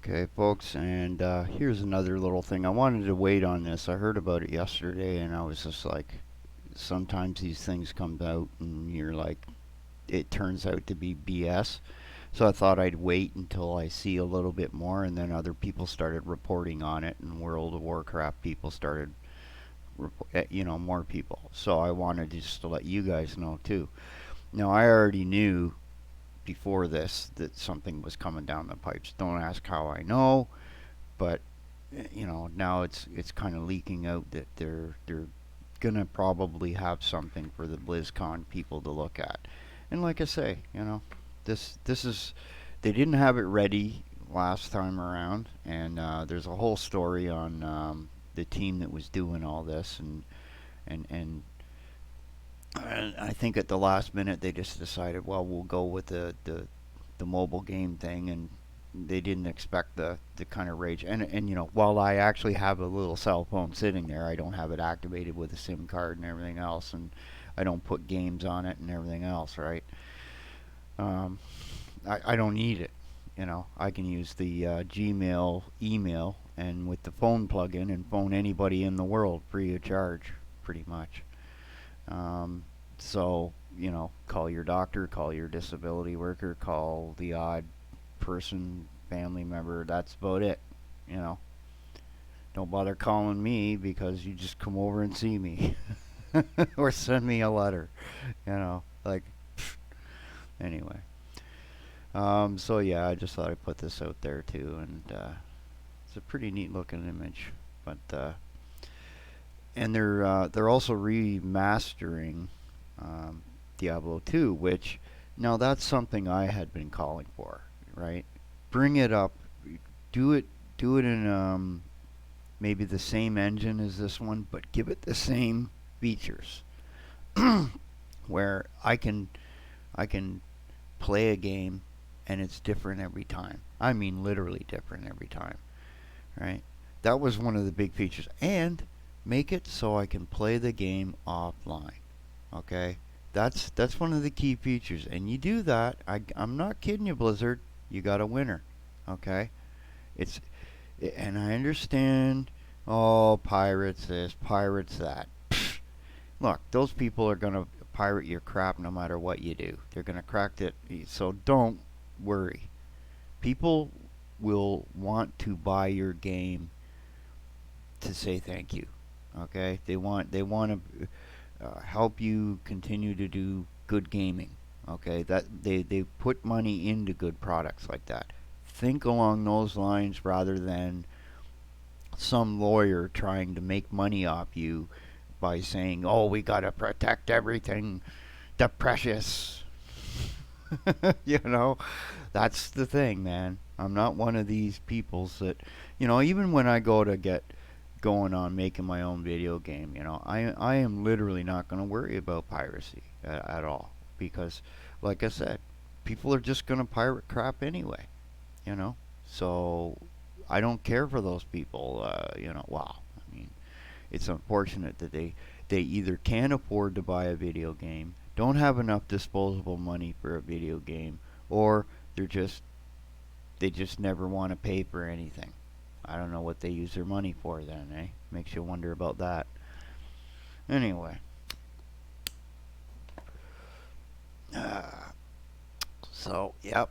Okay, folks, and here's another little thing. I wanted to wait on this. I heard about it yesterday, and I was just like, sometimes these things come out, and you're like, it turns out to be BS. So I thought I'd wait until I see a little bit more, and then other people started reporting on it, and World of Warcraft people started, more people. So I wanted just to let you guys know too. Now I already knew before this that something was coming down the pipes. Don't ask how I know, but now it's kind of leaking out that they're gonna probably have something for the BlizzCon people to look at. And like I say, this is they didn't have it ready last time around, and there's a whole story on the team that was doing all this, and and and I think at the last minute they just decided, well, we'll go with the mobile game thing, and they didn't expect the kind of rage. And while I actually have a little cell phone sitting there, I don't have it activated with a SIM card and everything else, and I don't put games on it and everything else, right? Um, I don't need it. I can use the Gmail email and with the phone plug-in and phone anybody in the world free of charge, pretty much. Um, so, call your doctor, call your disability worker, call the odd person, family member. That's about it. You know, don't bother calling me because you just come over and see me or send me a letter. Like, anyway. So yeah, I just thought I'd put this out there too, and it's a pretty neat looking image. But and they're also remastering Diablo 2, which now that's something I had been calling for, right? Bring it up, do it, do it in maybe the same engine as this one, but give it the same features, where I can play a game and it's different every time. I mean, literally different every time, right? That was one of the big features, and make it so I can play the game offline. Okay, that's one of the key features, and you do that. I'm not kidding you, Blizzard. You got a winner. Okay, it's and I understand. Oh, pirates this, pirates that. Look, those people are gonna pirate your crap no matter what you do. They're gonna crack it. So don't worry. People will want to buy your game to say thank you. Okay, they want to help you continue to do good gaming. Okay, that they put money into good products like that. Think along those lines rather than some lawyer trying to make money off you by saying, "Oh, we gotta protect everything, the precious." you know, that's the thing, man. I'm not one of these peoples that, even when I go to get going on making my own video game, I am literally not going to worry about piracy at all because, like I said, people are just going to pirate crap anyway, you know. So I don't care for those people. Wow. I mean, it's unfortunate that they either can't afford to buy a video game, don't have enough disposable money for a video game, or they just never want to pay for anything. I don't know what they use their money for then, eh? Makes you wonder about that. Anyway, uh, so yep,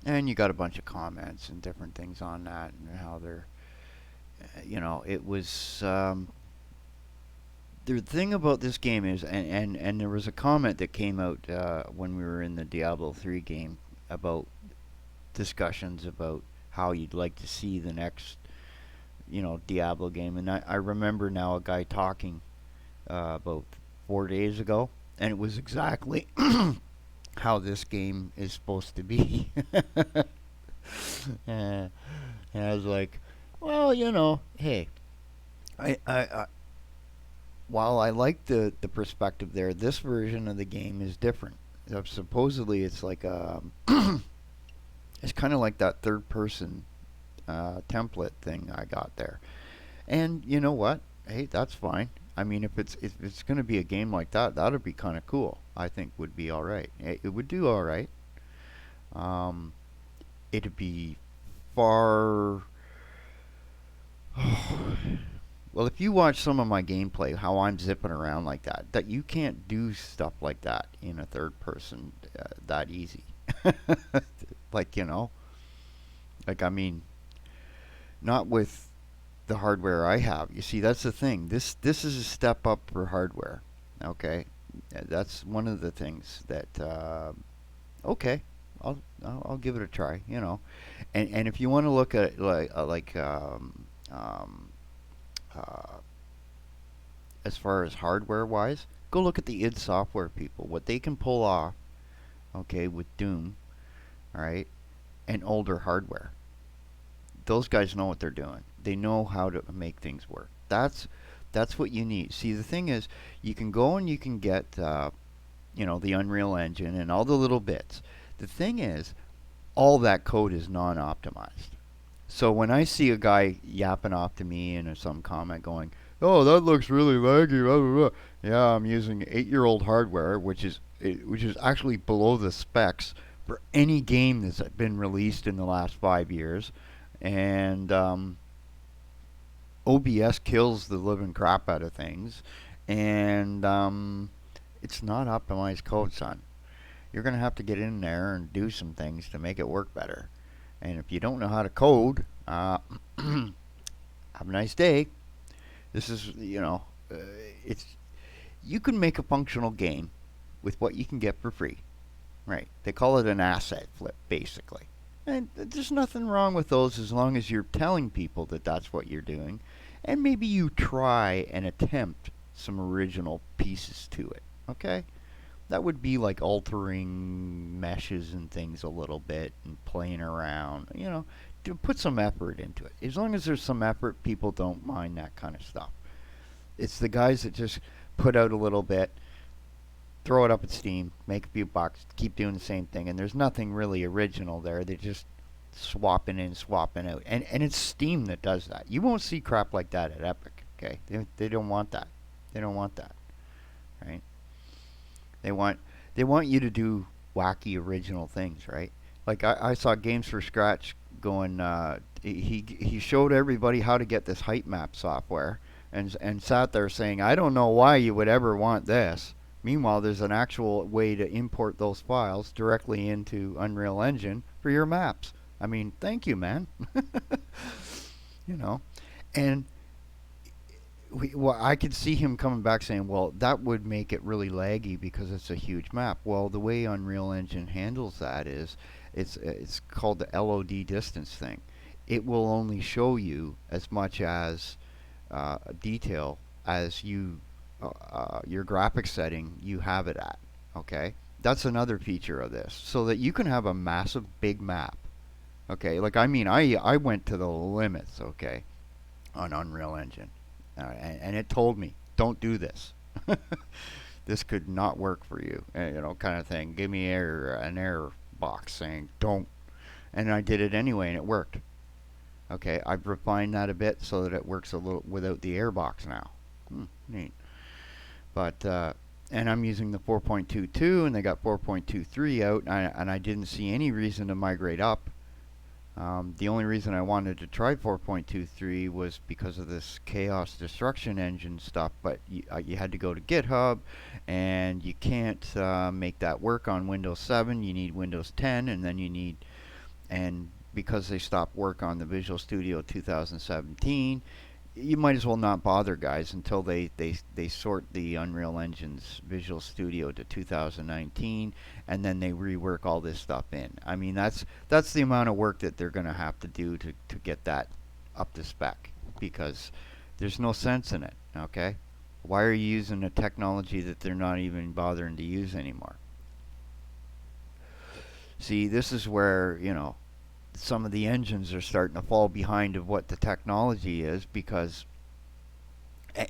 and you got a bunch of comments and different things on that and how they're, it was the thing about this game is, and there was a comment that came out when we were in the Diablo 3 game about discussions about how you'd like to see the next, Diablo game. And I remember now a guy talking about 4 days ago, and it was exactly how this game is supposed to be. and I was like, well, hey, I while I like the perspective there, this version of the game is different. Supposedly, it's like it's kind of like that third person template thing I got there. And you know what? Hey, that's fine. I mean, if it's going to be a game like that, that'd be kind of cool. I think would be all right. It would do all right. Um, it'd be far. Well, if you watch some of my gameplay, how I'm zipping around like that, that you can't do stuff like that in a third person that easy. Like, like, I mean, not with the hardware I have. You see, that's the thing. This is a step up for hardware. Okay, that's one of the things that okay, I'll give it a try. And if you want to look at um, uh, as far as hardware wise, go look at the id Software people, what they can pull off. Okay, with Doom, all right, and older hardware. Those guys know what they're doing. They know how to make things work. That's what you need. See, the thing is, you can go and you can get the Unreal Engine and all the little bits. The thing is, all that code is non-optimized. So when I see a guy yapping off to me in some comment going, "Oh, that looks really laggy," blah, blah, blah. Yeah, I'm using 8-year-old hardware, which is actually below the specs for any game that's been released in the last 5 years, and OBS kills the living crap out of things, and it's not optimized code, son. You're going to have to get in there and do some things to make it work better. And if you don't know how to code, have a nice day. This is, it's you can make a functional game with what you can get for free. Right. They call it an asset flip, basically. And there's nothing wrong with those as long as you're telling people that that's what you're doing. And maybe you try and attempt some original pieces to it. Okay? That would be like altering meshes and things a little bit and playing around. To put some effort into it. As long as there's some effort, people don't mind that kind of stuff. It's the guys that just put out a little bit, throw it up at Steam, make a few bucks, keep doing the same thing, and there's nothing really original there. They're just swapping in, swapping out, and it's Steam that does that. You won't see crap like that at Epic. Okay, they don't want that. They don't want that, right? They want they want you to do wacky original things, right? Like I saw Games for Scratch going. He showed everybody how to get this height map software, and sat there saying, I don't know why you would ever want this. Meanwhile, there's an actual way to import those files directly into Unreal Engine for your maps. I mean, thank you, man. you know, and I could see him coming back saying, well, that would make it really laggy because it's a huge map. Well, the way Unreal Engine handles that is it's called the LOD distance thing. It will only show you as much as detail as your graphics setting you have it at. Okay, that's another feature of this, so that you can have a massive big map. Okay, like I mean, I went to the limits. Okay, on Unreal Engine, and it told me don't do this. This could not work for you, kind of thing. Give me an error box saying don't, and I did it anyway, and it worked. Okay, I've refined that a bit so that it works a little without the air box now. Neat. But and I'm using the 4.22, and they got 4.23 out, and I didn't see any reason to migrate up. The only reason I wanted to try 4.23 was because of this chaos destruction engine stuff, but you had to go to GitHub, and you can't make that work on Windows 7. You need Windows 10, and then and because they stopped work on the Visual Studio 2017, you might as well not bother, guys, until they sort the Unreal Engine's Visual Studio to 2019, and then they rework all this stuff in. I mean, that's the amount of work that they're going to have to do to get that up to spec, because there's no sense in it, okay? Why are you using a technology that they're not even bothering to use anymore? See, this is where, some of the engines are starting to fall behind of what the technology is, because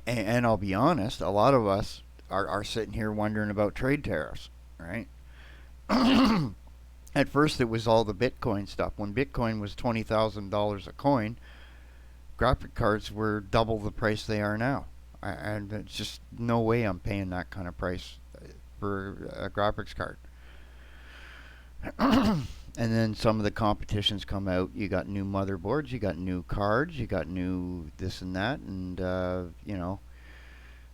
and I'll be honest, a lot of us are sitting here wondering about trade tariffs, right? At first it was all the Bitcoin stuff. When Bitcoin was $20,000 a coin, graphic cards were double the price they are now. And it's just no way I'm paying that kind of price for a graphics card. And then some of the competitions come out. You got new motherboards, you got new cards, you got new this and that, and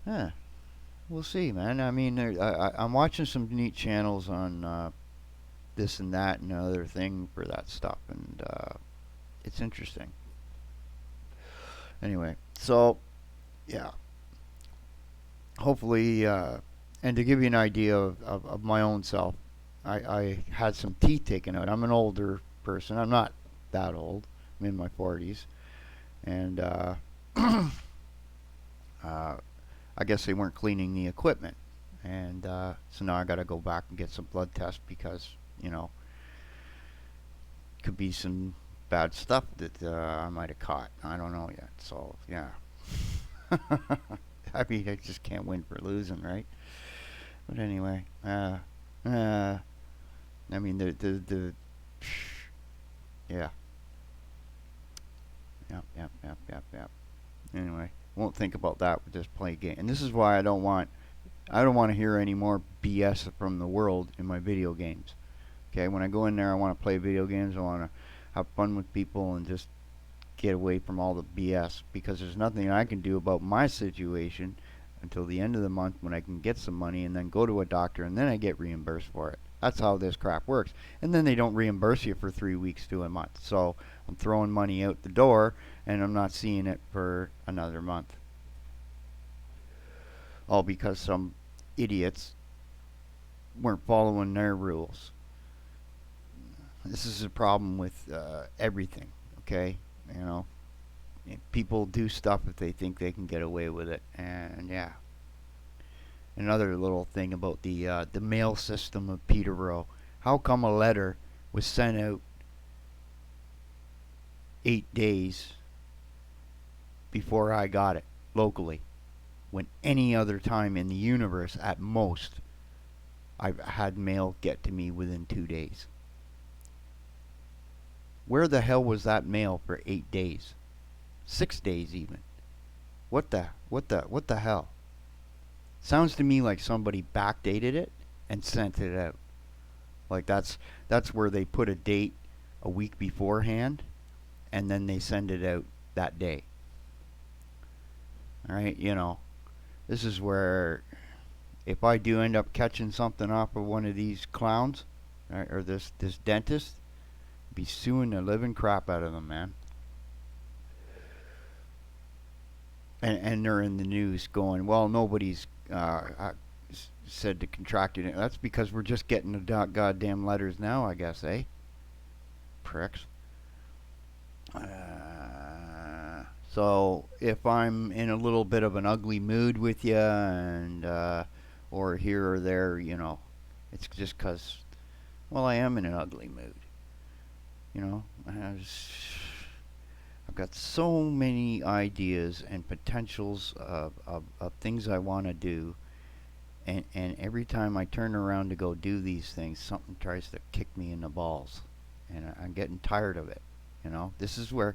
yeah, we'll see, man. I mean, I'm watching some neat channels on this and that and other thing for that stuff, and it's interesting. Anyway, so yeah, hopefully, and to give you an idea of my own self, I had some teeth taken out. I'm an older person. I'm not that old. I'm in my 40s, and uh, I guess they weren't cleaning the equipment, and so now I got to go back and get some blood tests because could be some bad stuff that I might have caught. I don't know yet. So yeah, I mean I just can't win for losing, right? But anyway, uh, I mean the yeah, yep. Anyway, won't think about that. We'll just play a game, and this is why I don't want to hear any more BS from the world in my video games. Okay, when I go in there, I want to play video games. I want to have fun with people and just get away from all the BS because there's nothing I can do about my situation until the end of the month when I can get some money and then go to a doctor and then I get reimbursed for it. That's how this crap works. And then they don't reimburse you for 3 weeks to a month. So I'm throwing money out the door and I'm not seeing it for another month. All because some idiots weren't following their rules. This is a problem with everything, okay? You know, people do stuff if they think they can get away with it, and yeah. Another little thing about the mail system of Peterborough. How come a letter was sent out 8 days before I got it locally, when any other time in the universe, at most, I've had mail get to me within 2 days? Where the hell was that mail for 8 days? 6 days even. What the hell? Sounds to me like somebody backdated it and sent it out. Like that's where they put a date a week beforehand and then they send it out that day. All right, this is where if I do end up catching something off of one of these clowns or this dentist, be suing the living crap out of them, man. And they're in the news going, well, nobody's said to contracted it. That's because we're just getting the goddamn letters now, I guess, eh? Pricks. So if I'm in a little bit of an ugly mood with you, and or here or there, it's just 'cause, well, I am in an ugly mood. You know, I've got so many ideas and potentials of things I want to do, and every time I turn around to go do these things, something tries to kick me in the balls, and I'm getting tired of it. This is where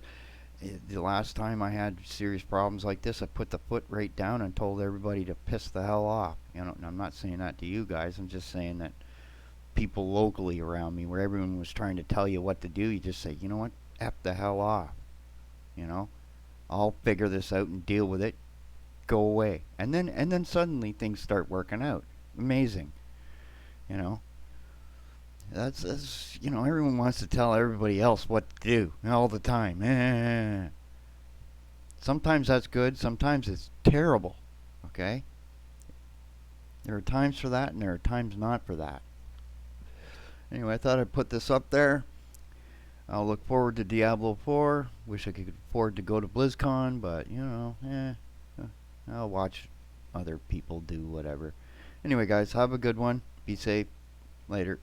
the last time I had serious problems like this, I put the foot right down and told everybody to piss the hell off. And I'm not saying that to you guys. I'm just saying that people locally around me, where everyone was trying to tell you what to do, you just say, you know what, F the hell off. You know, I'll figure this out and deal with it. Go away, and then suddenly things start working out. Amazing, you know. That's everyone wants to tell everybody else what to do all the time. Sometimes that's good. Sometimes it's terrible. Okay. There are times for that, and there are times not for that. Anyway, I thought I'd put this up there. I'll look forward to Diablo 4. Wish I could afford to go to BlizzCon, but I'll watch other people do whatever. Anyway, guys, have a good one. Be safe. Later.